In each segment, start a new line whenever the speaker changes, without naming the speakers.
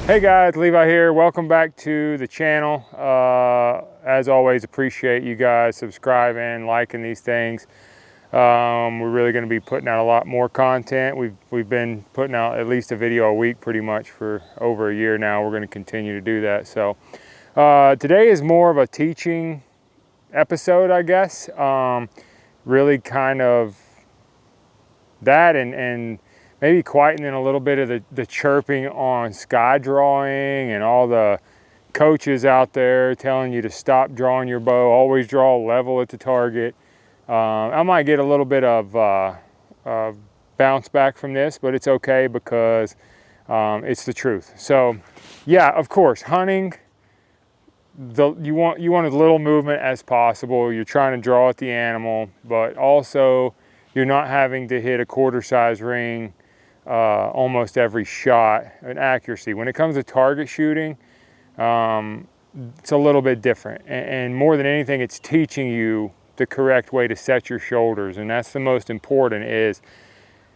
Hey guys, Levi here. Welcome back to the channel. As always, appreciate you guys subscribing, liking these things. We're really going to be putting out a lot more content. We've been putting out at least a video a week pretty much for over a year now. We're going to continue to do that. So today is more of a teaching episode, I guess. Really kind of that and maybe quietening a little bit of the chirping on sky drawing and all the coaches out there telling you to stop drawing your bow, always draw level at the target. I might get a little bit of bounce back from this, but it's okay because it's the truth. So yeah, of course, hunting, you want as little movement as possible. You're trying to draw at the animal, but also you're not having to hit a quarter size ring almost every shot and accuracy. When it comes to target shooting, it's a little bit different. And more than anything, it's teaching you the correct way to set your shoulders. And that's the most important is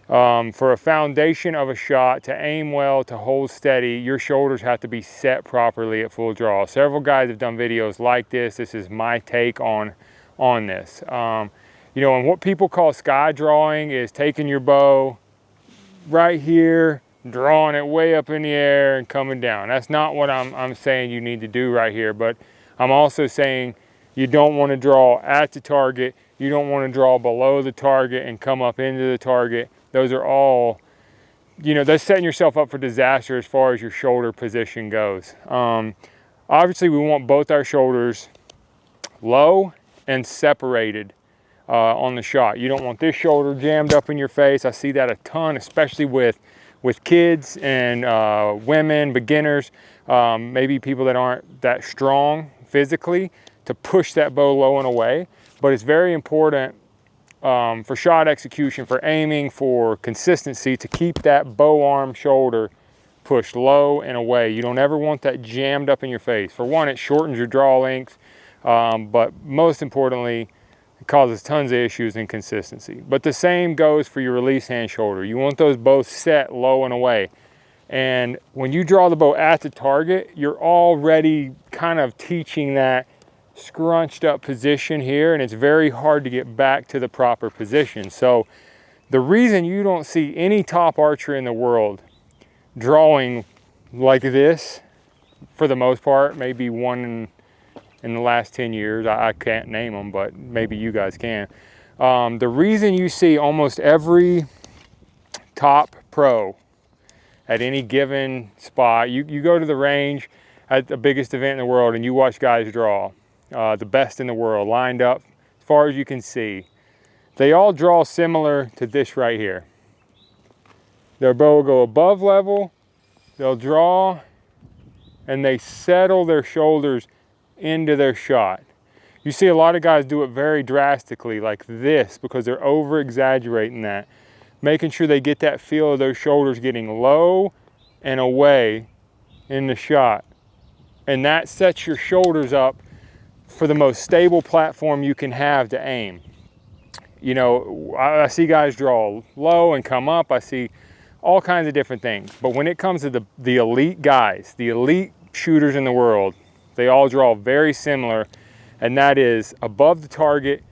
for a foundation of a shot, to aim well, to hold steady, your shoulders have to be set properly at full draw. Several guys have done videos like this. This is my take on this. You know, and what people call sky drawing is taking your bow right here, drawing it way up in the air and coming down. That's not what I'm saying you need to do right here, but I'm also saying you don't want to draw at the target. You don't want to draw below the target and come up into the target. Those are all, you know, that's setting yourself up for disaster as far as your shoulder position goes. Obviously, we want both our shoulders low and separated on the shot. You don't want this shoulder jammed up in your face. I see that a ton, especially with kids and women, beginners, maybe people that aren't that strong physically, to push that bow low and away. But it's very important for shot execution, for aiming, for consistency, to keep that bow arm shoulder pushed low and away. You don't ever want that jammed up in your face. For one, it shortens your draw length, but most importantly, it causes tons of issues in consistency. But the same goes for your release hand shoulder. You want those both set low and away. And when you draw the bow at the target, you're already kind of teaching that scrunched up position here, and it's very hard to get back to the proper position. So the reason you don't see any top archer in the world drawing like this, for the most part, maybe one in the last 10 years, I can't name them, but maybe you guys can. The reason you see almost every top pro at any given spot, you go to the range at the biggest event in the world and you watch guys draw, the best in the world, lined up as far as you can see. They all draw similar to this right here. Their bow will go above level, they'll draw, and they settle their shoulders into their shot. You see a lot of guys do it very drastically like this because they're over exaggerating that, making sure they get that feel of those shoulders getting low and away in the shot. And that sets your shoulders up for the most stable platform you can have to aim. You know, I see guys draw low and come up. I see all kinds of different things. But when it comes to the elite guys, the elite shooters in the world, they all draw very similar, and that is above the target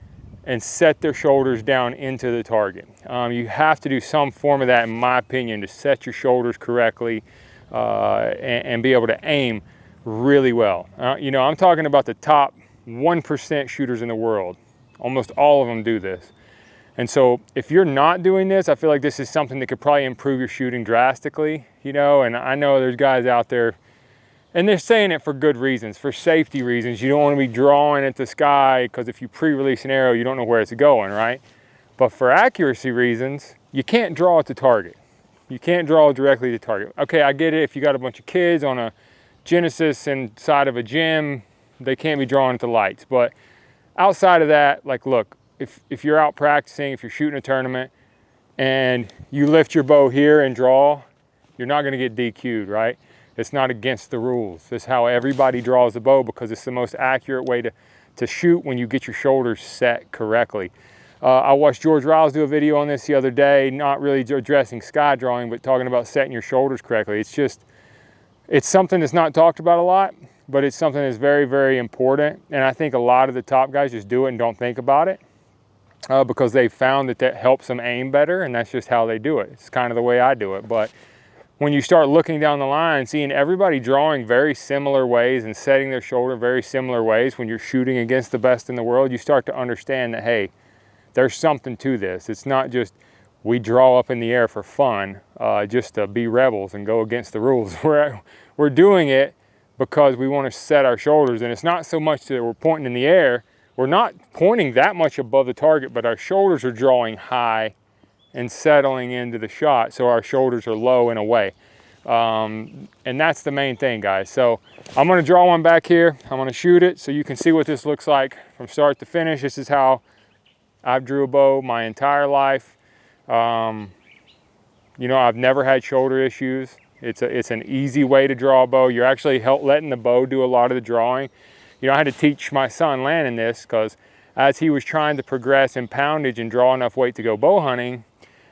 and set their shoulders down into the target. You have to do some form of that, in my opinion, to set your shoulders correctly and be able to aim really well. You know, I'm talking about the top 1% shooters in the world. Almost all of them do this. And so if you're not doing this, I feel like this is something that could probably improve your shooting drastically, you know, and I know there's guys out there, and they're saying it for good reasons, for safety reasons. You don't want to be drawing at the sky because if you pre-release an arrow, you don't know where it's going, right? But for accuracy reasons, you can't draw at the target. You can't draw directly to target. Okay, I get it. If you got a bunch of kids on a Genesis inside of a gym, they can't be drawing at the lights. But outside of that, like, look, if you're out practicing, if you're shooting a tournament and you lift your bow here and draw, you're not going to get DQ'd, right? It's not against the rules. It's how everybody draws the bow because it's the most accurate way to shoot when you get your shoulders set correctly. I watched George Riles do a video on this the other day, not really addressing sky drawing, but talking about setting your shoulders correctly. It's just, It's something that's not talked about a lot, but it's something that's very, very important. And I think a lot of the top guys just do it and don't think about it because they found that that helps them aim better, and that's just how they do it. It's kind of the way I do it. But when you start looking down the line, seeing everybody drawing very similar ways and setting their shoulder very similar ways when you're shooting against the best in the world, you start to understand that, hey, there's something to this. It's not just we draw up in the air for fun, just to be rebels and go against the rules. We're doing it because we want to set our shoulders, and it's not so much that we're pointing in the air. We're not pointing that much above the target, but our shoulders are drawing high and settling into the shot, so our shoulders are low in a way. And that's the main thing, guys. So I'm gonna draw one back here. I'm gonna shoot it so you can see what this looks like from start to finish. This is how I've drew a bow my entire life. You know, I've never had shoulder issues. It's an easy way to draw a bow. You're actually letting the bow do a lot of the drawing. You know, I had to teach my son Landon this because as he was trying to progress in poundage and draw enough weight to go bow hunting,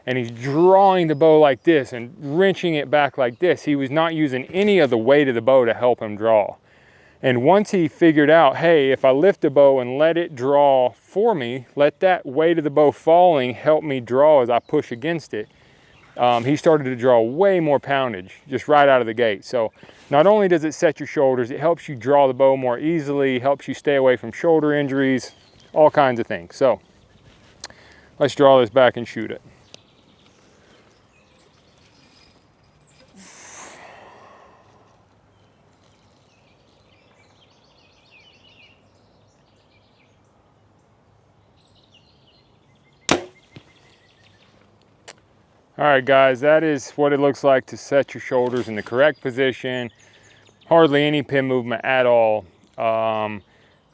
and he's drawing the bow like this and wrenching it back like this, he was not using any of the weight of the bow to help him draw. And once he figured out, hey, if I lift the bow and let it draw for me, let that weight of the bow falling help me draw as I push against it, he started to draw way more poundage just right out of the gate. So not only does it set your shoulders, it helps you draw the bow more easily, helps you stay away from shoulder injuries, all kinds of things. So let's draw this back and shoot it. All right, guys, that is what it looks like to set your shoulders in the correct position. Hardly any pin movement at all. And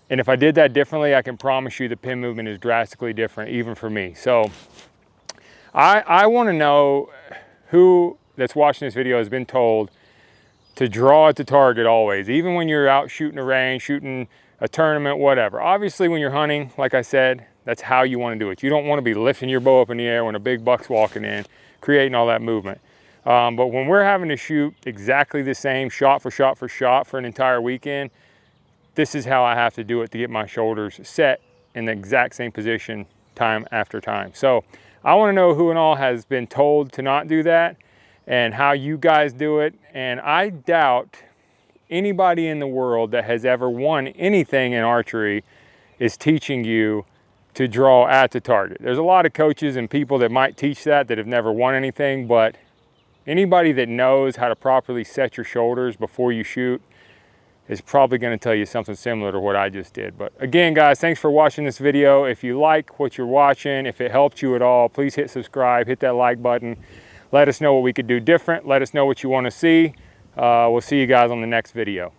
if I did that differently, I can promise you the pin movement is drastically different, even for me. So I want to know who that's watching this video has been told to draw at the target always, even when you're out shooting a range, shooting a tournament, whatever. Obviously, when you're hunting, like I said, that's how you want to do it. You don't want to be lifting your bow up in the air when a big buck's walking in, creating all that movement. But when we're having to shoot exactly the same shot for shot for shot for an entire weekend, this is how I have to do it to get my shoulders set in the exact same position time after time. So I want to know who and all has been told to not do that and how you guys do it. And I doubt anybody in the world that has ever won anything in archery is teaching you to draw at the target. There's a lot of coaches and people that might teach that have never won anything, but anybody that knows how to properly set your shoulders before you shoot is probably going to tell you something similar to what I just did. But again, guys, thanks for watching this video. If you like what you're watching, if it helped you at all, please hit subscribe, hit that like button. Let us know what we could do different. Let us know what you want to see. We'll see you guys on the next video.